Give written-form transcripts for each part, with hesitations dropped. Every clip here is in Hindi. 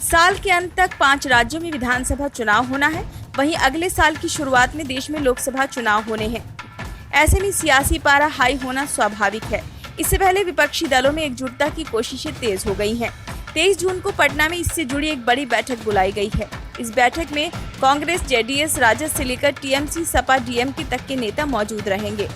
साल के अंत तक 5 राज्यों में विधानसभा चुनाव होना है। वहीं अगले साल की शुरुआत में देश में लोकसभा चुनाव होने हैं। ऐसे में सियासी पारा हाई होना स्वाभाविक है। इससे पहले विपक्षी दलों में एकजुटता की कोशिशें तेज हो गई हैं। 23 जून को पटना में इससे जुड़ी एक बड़ी बैठक बुलाई गई है। इस बैठक में कांग्रेस, जेडीएस, राजद से लेकर टीएमसी, सपा, डीएमके तक के नेता मौजूद रहेंगे।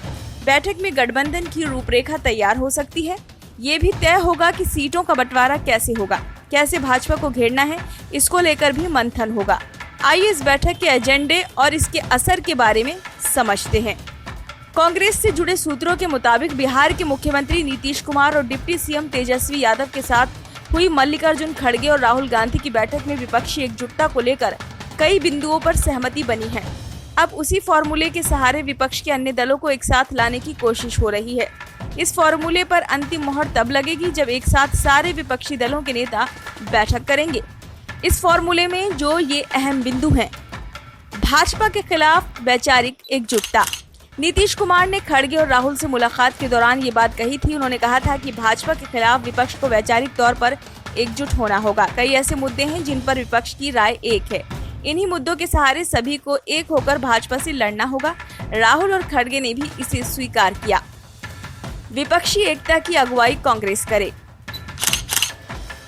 बैठक में गठबंधन की रूपरेखा तैयार हो सकती है। ये भी तय होगा कि सीटों का बंटवारा कैसे होगा, कैसे भाजपा को घेरना है, इसको लेकर भी मंथन होगा। आइए इस बैठक के एजेंडे और इसके असर के बारे में समझते हैं। कांग्रेस से जुड़े सूत्रों के मुताबिक बिहार के मुख्यमंत्री नीतीश कुमार और डिप्टी सीएम तेजस्वी यादव के साथ हुई मल्लिकार्जुन खड़गे और राहुल गांधी की बैठक में विपक्षी एकजुटता को लेकर कई बिंदुओं पर सहमति बनी है। अब उसी फॉर्मूले के सहारे विपक्ष के अन्य दलों को एक साथ लाने की कोशिश हो रही है। इस फॉर्मूले पर अंतिम मोहर तब लगेगी जब एक साथ सारे विपक्षी दलों के नेता बैठक करेंगे। इस फॉर्मूले में जो ये अहम बिंदु हैं: भाजपा के खिलाफ वैचारिक एकजुटता। नीतीश कुमार ने खड़गे और राहुल से मुलाकात के दौरान ये बात कही थी। उन्होंने कहा था कि भाजपा के खिलाफ विपक्ष को वैचारिक तौर पर एकजुट होना होगा। कई ऐसे मुद्दे हैं जिन पर विपक्ष की राय एक है। इन्हीं मुद्दों के सहारे सभी को एक होकर भाजपा से लड़ना होगा। राहुल और खड़गे ने भी इसे स्वीकार किया। विपक्षी एकता की अगुवाई कांग्रेस करे।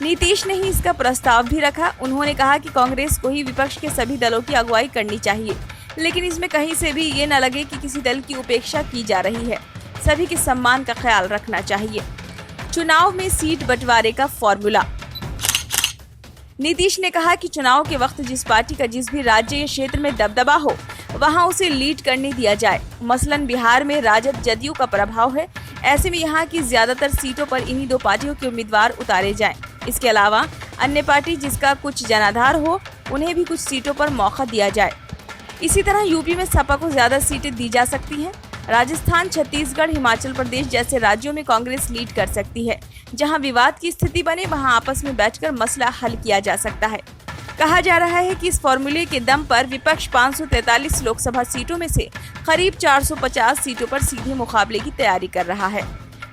नीतीश ने ही इसका प्रस्ताव भी रखा। उन्होंने कहा कि कांग्रेस को ही विपक्ष के सभी दलों की अगुवाई करनी चाहिए, लेकिन इसमें कहीं से भी ये न लगे कि किसी दल की उपेक्षा की जा रही है। सभी के सम्मान का ख्याल रखना चाहिए। चुनाव में सीट बंटवारे का फॉर्मूला। नीतीश ने कहा कि चुनाव के वक्त जिस पार्टी का जिस भी राज्य या क्षेत्र में दबदबा हो, वहां उसे लीड करने दिया जाए। मसलन बिहार में राजद जदयू का प्रभाव है। ऐसे में यहाँ की ज्यादातर सीटों पर इन्हीं 2 पार्टियों के उम्मीदवार उतारे जाएं। इसके अलावा अन्य पार्टी जिसका कुछ जनाधार हो, उन्हें भी कुछ सीटों पर मौका दिया जाए। इसी तरह यूपी में सपा को ज्यादा सीटें दी जा सकती हैं। राजस्थान, छत्तीसगढ़, हिमाचल प्रदेश जैसे राज्यों में कांग्रेस लीड कर सकती है। जहां विवाद की स्थिति बने, वहां आपस में बैठकर मसला हल किया जा सकता है। कहा जा रहा है कि इस फॉर्मूले के दम पर विपक्ष 543 लोकसभा सीटों में से करीब 450 सीटों पर सीधे मुकाबले की तैयारी कर रहा है।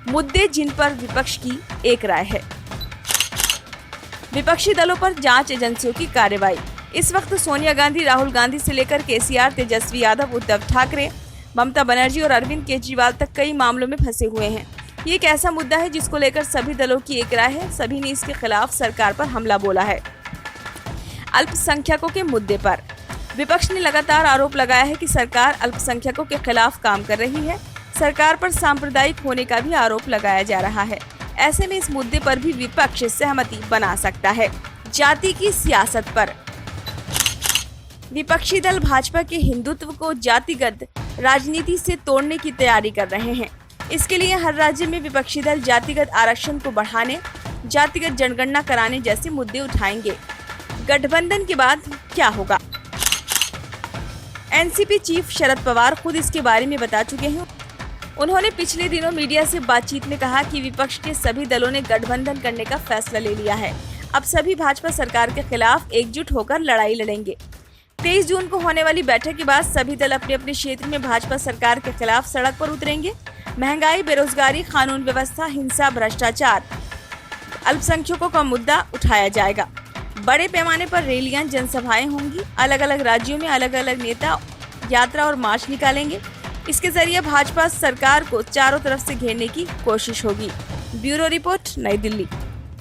मुद्दे जिन पर विपक्ष की एक राय है। विपक्षी दलों पर जांच एजेंसियों की कार्रवाई। इस वक्त सोनिया गांधी, राहुल गांधी से लेकर केसीआर, तेजस्वी यादव, उद्धव ठाकरे, ममता बनर्जी और अरविंद केजरीवाल तक कई मामलों में फंसे हुए हैं। ये एक ऐसा मुद्दा है जिसको लेकर सभी दलों की एक राय है। सभी ने इसके खिलाफ सरकार पर हमला बोला है। अल्पसंख्यकों के मुद्दे पर विपक्ष ने लगातार आरोप लगाया है कि सरकार अल्पसंख्यकों के खिलाफ काम कर रही है। सरकार पर सांप्रदायिक होने का भी आरोप लगाया जा रहा है। ऐसे में इस मुद्दे पर भी विपक्ष सहमति बना सकता है। जाति की सियासत पर विपक्षी दल भाजपा के हिंदुत्व को जातिगत राजनीति से तोड़ने की तैयारी कर रहे हैं। इसके लिए हर राज्य में विपक्षी दल जातिगत आरक्षण को बढ़ाने, जातिगत जनगणना कराने जैसे मुद्दे उठाएंगे। गठबंधन के बाद क्या होगा? एनसीपी चीफ शरद पवार खुद इसके बारे में बता चुके हैं। उन्होंने पिछले दिनों मीडिया से बातचीत में कहा कि विपक्ष के सभी दलों ने गठबंधन करने का फैसला ले लिया है। अब सभी भाजपा सरकार के खिलाफ एकजुट होकर लड़ाई लड़ेंगे। 23 जून को होने वाली बैठक के बाद सभी दल अपने अपने क्षेत्र में भाजपा सरकार के खिलाफ सड़क पर उतरेंगे। महंगाई, बेरोजगारी, कानून व्यवस्था, हिंसा, भ्रष्टाचार, अल्पसंख्यकों का मुद्दा उठाया जाएगा। बड़े पैमाने पर रैलियां, जनसभाएं होंगी। अलग अलग राज्यों में अलग अलग नेता यात्रा और मार्च निकालेंगे। इसके जरिए भाजपा सरकार को चारों तरफ से घेरने की कोशिश होगी। ब्यूरो रिपोर्ट, नई दिल्ली।